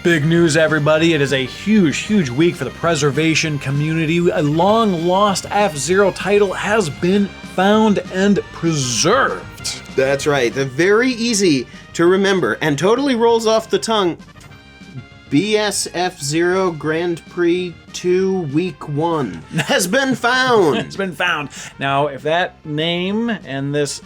Big news, everybody. It is a huge, huge week for the preservation community. A long-lost F-Zero title has been found and preserved. That's right. The very easy to remember and totally rolls off the tongue BS F-Zero Grand Prix 2 Week 1 has been found. It's been found. Now, if that name and this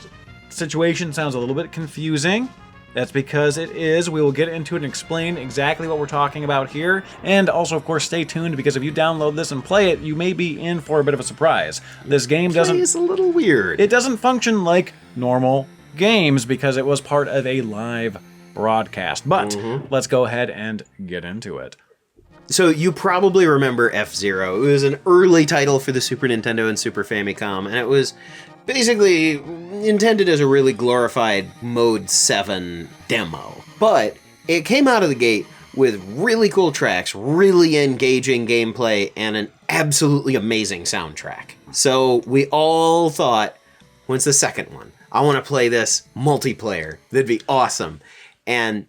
situation sounds a little bit confusing, that's because it is. We will get into it and explain exactly what we're talking about here. And also, of course, stay tuned, because if you download this and play it, you may be in for a bit of a surprise. This game doesn't... It's a little weird. It doesn't function like normal games because it was part of a live broadcast. But let's go ahead and get into it. So you probably remember F-Zero. It was an early title for the Super Nintendo and Super Famicom, and it was basically intended as a really glorified Mode 7 demo. But it came out of the gate with really cool tracks, really engaging gameplay, and an absolutely amazing soundtrack. So we all thought, when's the second one? I want to play this multiplayer. That'd be awesome. And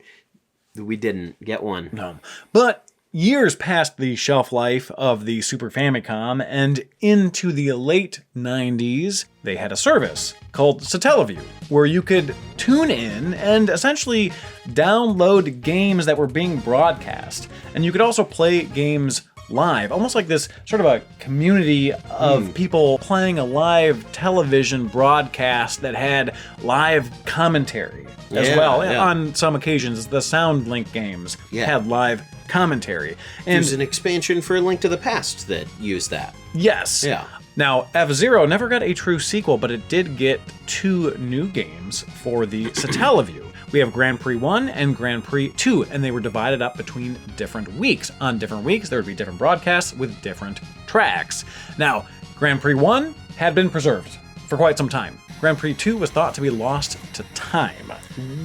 we didn't get one. No. But years past the shelf life of the Super Famicom and into the late 90s, they had a service called Satellaview, where you could tune in and essentially download games that were being broadcast. And you could also play games live, almost like this sort of a community of people playing a live television broadcast that had live commentary as well. Yeah. On some occasions, the SoundLink games had live commentary. And there's an expansion for A Link to the Past that used that. Yes. Yeah. Now, F-Zero never got a true sequel, but it did get 2 new games for the Satellaview. We have Grand Prix 1 and Grand Prix 2, and they were divided up between different weeks. On different weeks, there would be different broadcasts with different tracks. Now, Grand Prix 1 had been preserved for quite some time. Grand Prix 2 was thought to be lost to time.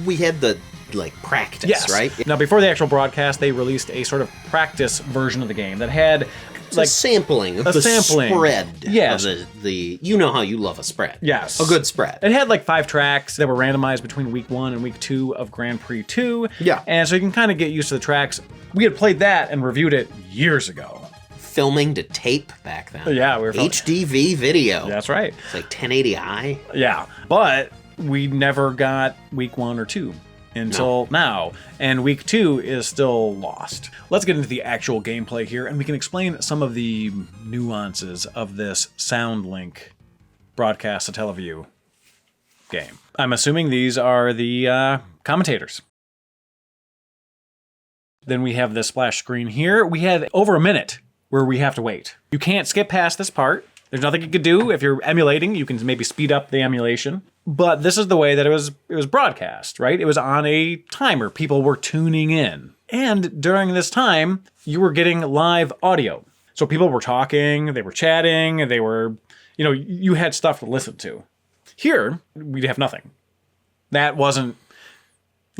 We had the practice, right? Now, before the actual broadcast, they released a sort of practice version of the game that had a sampling of the spread. Yes. Of the you know how you love a spread. Yes. A good spread. It had 5 tracks that were randomized between week 1 and week 2 of Grand Prix 2. Yeah. And so you can kind of get used to the tracks. We had played that and reviewed it years ago. Filming to tape back then. Yeah, we were HDV video. That's right. It's like 1080i. Yeah. But we never got week 1 or 2. Until now, and week 2 is still lost. Let's get into the actual gameplay here, and we can explain some of the nuances of this SoundLink broadcast Satellaview game. I'm assuming these are the commentators. Then we have the splash screen here. We have over a minute where we have to wait. You can't skip past this part. There's nothing you could do. If you're emulating, you can maybe speed up the emulation. But this is the way that it was broadcast, right? It was on a timer. People were tuning in. And during this time, you were getting live audio. So people were talking, they were chatting, they were, you had stuff to listen to. Here, we'd have nothing. That wasn't,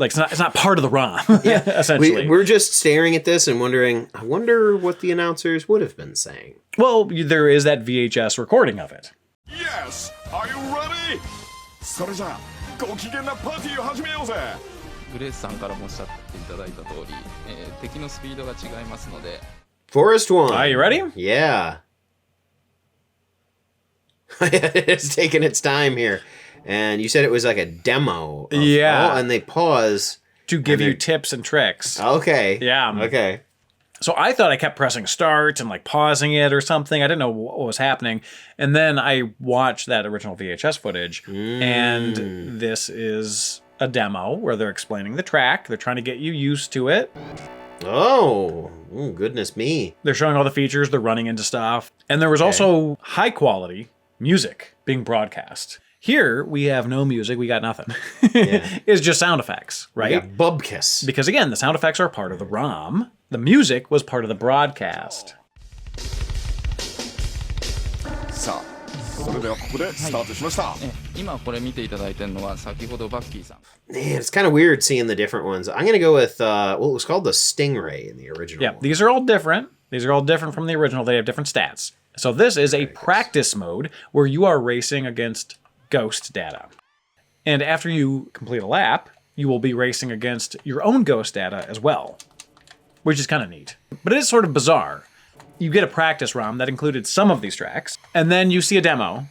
it's not part of the ROM, essentially. We're just staring at this and wondering, I wonder what the announcers would have been saying. Well, there is that VHS recording of it. Yes! Are you ready? それじゃあご機嫌なパーティーを始めようぜ。グレースさんからもおっしゃっていただいた通り、敵のスピードが違いますので。Forest 1. Are you ready? Yeah. It's taking its time here. And you said it was like a demo. And they pause. To give you tips and tricks. Okay. Yeah. Okay. So I thought I kept pressing start and pausing it or something. I didn't know what was happening. And then I watched that original VHS footage. And this is a demo where they're explaining the track. They're trying to get you used to it. Oh, goodness me. They're showing all the features. They're running into stuff. And there was also high quality music being broadcast. Here, we have no music. We got nothing. It's just sound effects, right? We got bubkiss. Because again, the sound effects are part of the ROM. The music was part of the broadcast. さあ、それではここでスタートしました。今これ見ていただいてるのは先ほどバッキーさん。Man, it's kind of weird seeing the different ones. I'm going to go with, it was called the Stingray in the original one. These are all different. These are all different from the original. They have different stats. So this is a practice mode where you are racing against ghost data. And after you complete a lap, you will be racing against your own ghost data as well. which is kind of neat. But it is sort of bizarre. You get a practice ROM that included some of these tracks, and then you see a demo,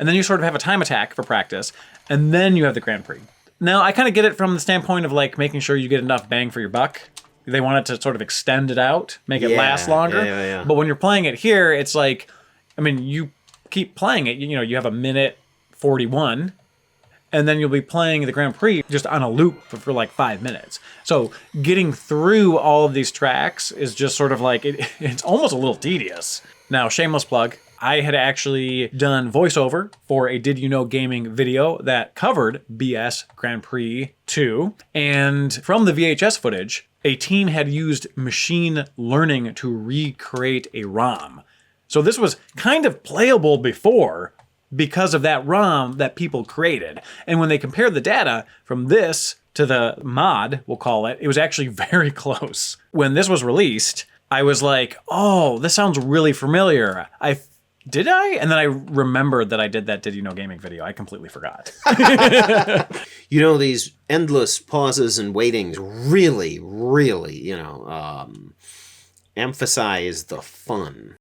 and then you sort of have a time attack for practice, and then you have the Grand Prix. Now, I kind of get it from the standpoint of like making sure you get enough bang for your buck. They wanted to sort of extend it out, make it last longer. Yeah. But when you're playing it here, it's like, I mean, you keep playing it, you know, you have a minute 41, and then you'll be playing the Grand Prix just on a loop for like 5 minutes. So getting through all of these tracks is just sort of like, it's almost a little tedious. Now, shameless plug, I had actually done voiceover for a Did You Know Gaming video that covered BS Grand Prix 2. And from the VHS footage, a team had used machine learning to recreate a ROM. So this was kind of playable before because of that ROM that people created. And when they compared the data from this to the mod, we'll call it, it was actually very close. When this was released, I was like, oh, this sounds really familiar. Did I? And then I remembered that I did that Did You Know Gaming video. I completely forgot. You know, these endless pauses and waitings really, really, you know, emphasize the fun.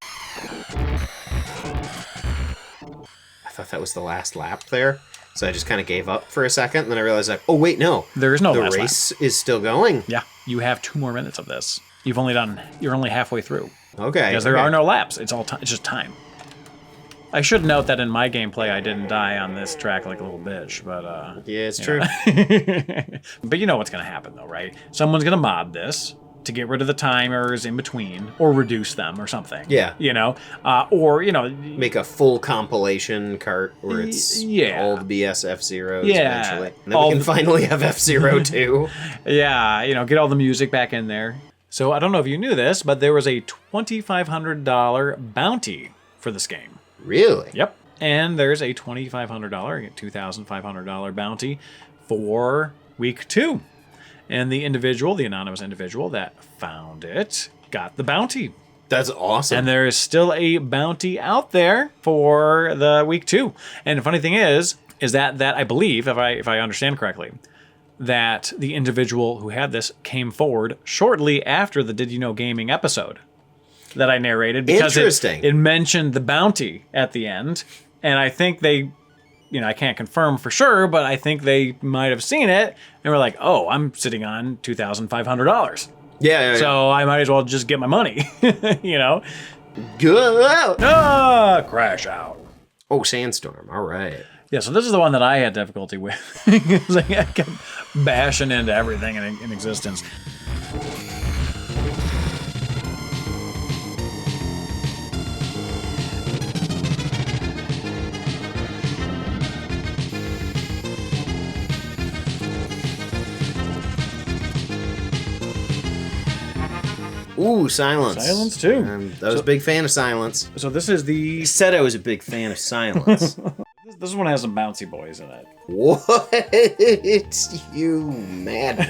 I thought that was the last lap there, so I just kind of gave up for a second, and then I realized, like, oh, wait, no. There is no last lap. The race is still going. Yeah, you have 2 more minutes of this. You're only halfway through. Okay. Because there are no laps. It's all time. It's just time. I should note that in my gameplay, I didn't die on this track like a little bitch, but yeah, it's true. But you know what's going to happen, though, right? Someone's going to mod this to get rid of the timers in between, or reduce them, or something. Yeah. You know, or you know, make a full compilation cart where it's all the BS F-Zeros eventually, and then we can finally have F-Zero too. Yeah, you know, get all the music back in there. So I don't know if you knew this, but there was a $2,500 bounty for this game. Really? Yep. And there's a $2,500, $2,500 bounty for week 2. And the anonymous individual that found it, got the bounty. That's awesome. And there is still a bounty out there for the week 2. And the funny thing is that I believe, if I understand correctly, that the individual who had this came forward shortly after the Did You Know Gaming episode that I narrated, because it mentioned the bounty at the end, and I think they, you know, I can't confirm for sure, but I think they might have seen it and were like, oh, I'm sitting on $2,500. Yeah. So I might as well just get my money, you know? Good. Crash out. Oh, Sandstorm. All right. Yeah, so this is the one that I had difficulty with. Because I kept bashing into everything in existence. Ooh, Silence. Silence, too. I was a big fan of Silence. So this is the... I said I was a big fan of Silence. This one has some bouncy boys in it. What? You madman.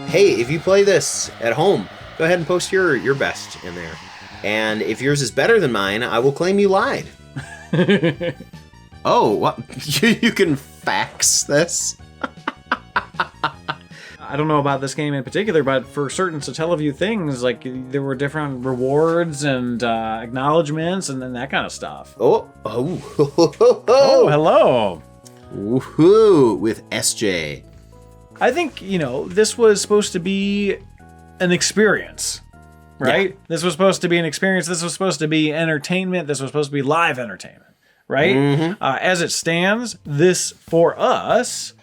Hey, if you play this at home, go ahead and post your best in there. And if yours is better than mine, I will claim you lied. Oh, what? You can fax this? I don't know about this game in particular, but for certain Satellaview things, like there were different rewards and acknowledgments and then that kind of stuff. Oh, Hello. Woohoo, with SJ. I think, you know, this was supposed to be an experience, right? Yeah. This was supposed to be an experience. This was supposed to be entertainment. This was supposed to be live entertainment, right? Mm-hmm. As it stands, this, for us,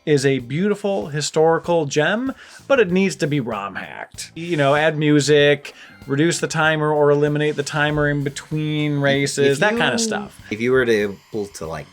is a beautiful historical gem, but it needs to be ROM hacked. You know, add music, reduce the timer or eliminate the timer in between races, that kind of stuff. If you were able to, like,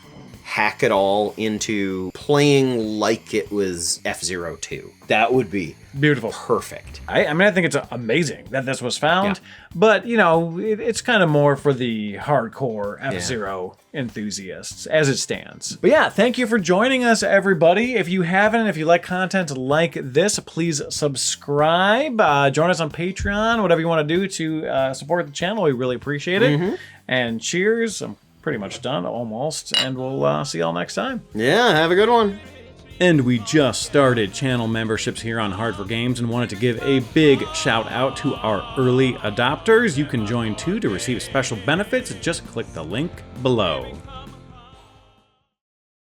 hack it all into playing like it was F-Zero 2. That would be Beautiful. perfect. I mean, I think it's amazing that this was found, Yeah. but, you know, it's kind of more for the hardcore F-Zero enthusiasts as it stands. But yeah, thank you for joining us, everybody. If you haven't, if you like content like this, please subscribe. Join us on Patreon, whatever you want to do to support the channel. We really appreciate it. And cheers. I'm pretty much done, almost. And we'll see y'all next time. Yeah, have a good one. And we just started channel memberships here on Hard4Games and wanted to give a big shout out to our early adopters. You can join too to receive special benefits. Just click the link below.